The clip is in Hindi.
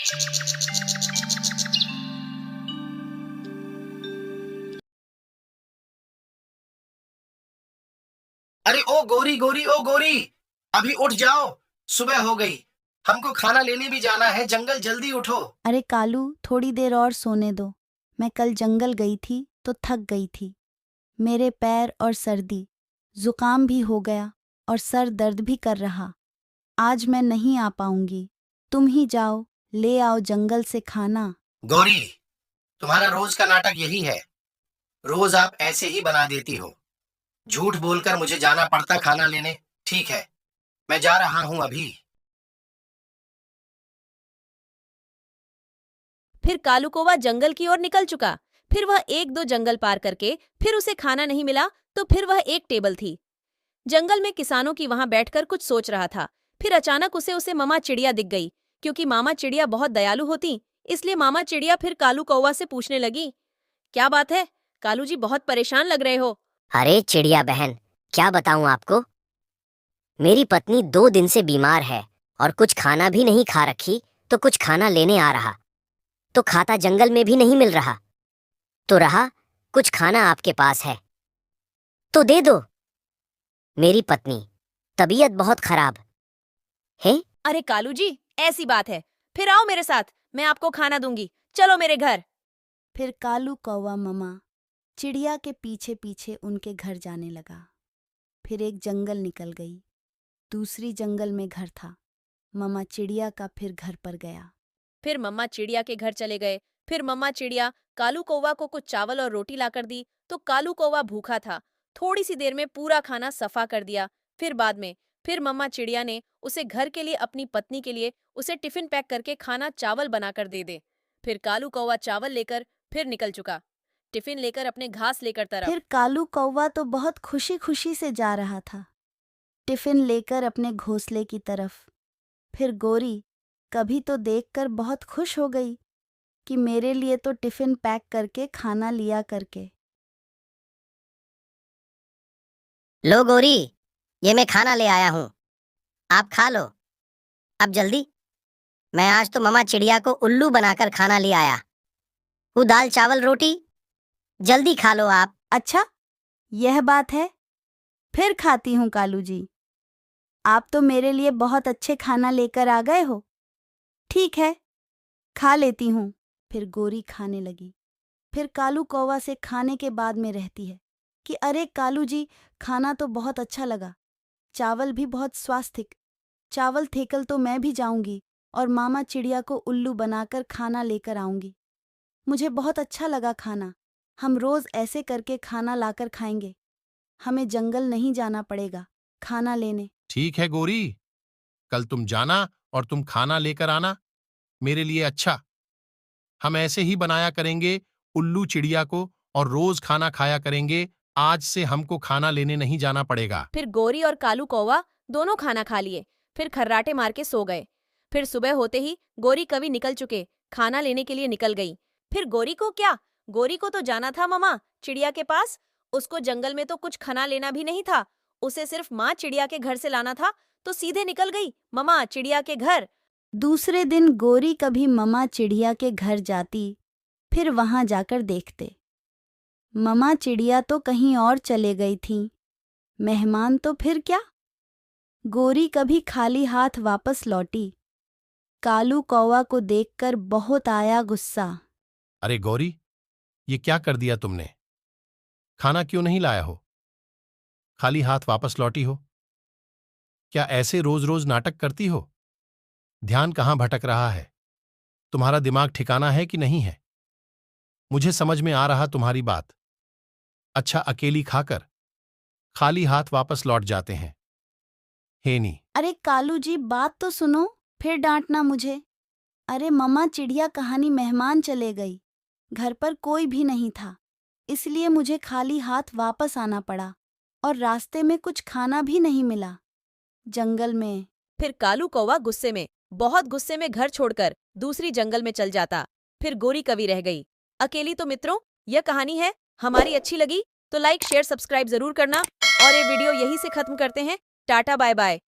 अरे ओ गोरी गोरी ओ गोरी, अभी उठ जाओ। सुबह हो गई, हमको खाना लेने भी जाना है। जंगल, जल्दी उठो। अरे कालू, थोड़ी देर और सोने दो। मैं कल जंगल गई थी तो थक गई थी। मेरे पैर और सर्दी, जुकाम भी हो गया और सर दर्द भी कर रहा। आज मैं नहीं आ पाऊंगी। तुम ही जाओ, ले आओ जंगल से खाना। गोरी, तुम्हारा रोज का नाटक यही है। रोज आप ऐसे ही बना देती हो। झूठ बोलकर मुझे जाना पड़ता खाना लेने। ठीक है, मैं जा रहा हूँ अभी। फिर कालू कौवा जंगल की ओर निकल चुका। फिर वह एक दो जंगल पार करके फिर उसे खाना नहीं मिला तो फिर वह एक टेबल थी। जंगल में किसानों की वहां बैठकर कुछ सोच रहा था। फिर अचानक उसे मामा चिड़िया दिख गई। क्योंकि मामा चिड़िया बहुत दयालु होती, इसलिए मामा चिड़िया फिर कालू कौवा से पूछने लगी, क्या बात है कालू जी, बहुत परेशान लग रहे हो। अरे चिड़िया बहन, क्या बताऊं आपको। मेरी पत्नी 2 दिन से बीमार है और कुछ खाना भी नहीं खा रखी, तो कुछ खाना लेने आ रहा तो खाता जंगल में भी नहीं मिल रहा। तो रहा कुछ खाना आपके पास है तो दे दो। मेरी पत्नी तबीयत बहुत खराब है। अरे कालू जी, ऐसी बात है, फिर आओ मेरे साथ, मैं आपको खाना दूंगी, चलो मेरे घर। फिर कालू कौवा मामा चिड़िया के पीछे पीछे उनके घर जाने लगा। फिर एक जंगल निकल गई। दूसरी जंगल में घर था। मामा चिड़िया का फिर घर पर गया। फिर मम्मा चिड़िया के घर चले गए। फिर मम्मा चिड़िया कालू कौवा को कुछ चावल और रोटी लाकर दी तो कालू कौवा भूखा था। थोड़ी सी देर में पूरा खाना सफा कर दिया। फिर बाद में फिर मम्मा चिड़िया ने उसे घर के लिए, अपनी पत्नी के लिए उसे टिफिन पैक करके खाना चावल बनाकर दे दे। फिर कालू कौवा चावल लेकर फिर निकल चुका, टिफिन लेकर अपने घास लेकर तरफ। फिर कालू कौवा तो बहुत खुशी खुशी से जा रहा था, टिफिन लेकर अपने घोंसले की तरफ। फिर गोरी कभी तो देखकर बहुत खुश हो गई कि मेरे लिए तो टिफिन पैक करके खाना लिया करके। लो गोरी, ये मैं खाना ले आया हूँ, आप खा लो। अब जल्दी, मैं आज तो मम्मा चिड़िया को उल्लू बनाकर खाना ले आया हूँ। दाल चावल रोटी, जल्दी खा लो आप। अच्छा, यह बात है, फिर खाती हूँ कालू जी। आप तो मेरे लिए बहुत अच्छे खाना लेकर आ गए हो। ठीक है, खा लेती हूँ। फिर गोरी खाने लगी। फिर कालू कौवा से खाने के बाद में रहती है कि अरे कालू जी, खाना तो बहुत अच्छा लगा, चावल भी बहुत स्वास्थ्यिक। चावल थेकल तो मैं भी जाऊंगी और मामा चिड़िया को उल्लू बनाकर खाना लेकर आऊंगी। मुझे बहुत अच्छा लगा खाना। हम रोज ऐसे करके खाना लाकर खाएंगे। हमें जंगल नहीं जाना पड़ेगा खाना लेने। ठीक है गोरी, कल तुम जाना और तुम खाना लेकर आना मेरे लिए। अच्छा, हम ऐसे ही बनाया करेंगे उल्लू चिड़िया को और रोज खाना खाया करेंगे। आज से हमको खाना लेने नहीं जाना पड़ेगा। फिर गोरी और कालू कौवा दोनों खाना खा लिए, फिर खर्राटे मार के सो गए। फिर सुबह होते ही गोरी कभी निकल चुके, खाना लेने के लिए निकल गई। फिर गोरी को क्या, गोरी को तो जाना था मामा चिड़िया के पास। उसको जंगल में तो कुछ खाना लेना भी नहीं था, उसे सिर्फ माँ चिड़िया के घर से लाना था, तो सीधे निकल गई मामा चिड़िया के घर। दूसरे दिन गोरी कभी ममा चिड़िया के घर जाती, फिर वहां जाकर देखते ममा चिड़िया तो कहीं और चले गई थीं। मेहमान तो फिर क्या। गोरी कभी खाली हाथ वापस लौटी। कालू कौवा को देखकर बहुत आया गुस्सा। अरे गौरी, ये क्या कर दिया तुमने? खाना क्यों नहीं लाया हो? खाली हाथ वापस लौटी हो? क्या ऐसे रोज रोज नाटक करती हो? ध्यान कहां भटक रहा है? तुम्हारा दिमाग ठिकाना है कि नहीं है? मुझे समझ में आ रहा तुम्हारी बात। अच्छा, अकेली खाकर खाली हाथ वापस लौट जाते हैं। हेनी, अरे कालू जी, बात तो सुनो, फिर डांटना मुझे। अरे ममा चिड़िया कहानी मेहमान चले गई, घर पर कोई भी नहीं था, इसलिए मुझे खाली हाथ वापस आना पड़ा और रास्ते में कुछ खाना भी नहीं मिला जंगल में। फिर कालू कौवा गुस्से में, बहुत गुस्से में घर छोड़कर दूसरी जंगल में चल जाता। फिर गोरी कवि रह गई अकेली। तो मित्रों, यह कहानी है हमारी अच्छी लगी तो लाइक शेयर सब्सक्राइब जरूर करना, और ये वीडियो यहीं से खत्म करते हैं। Tata bye bye.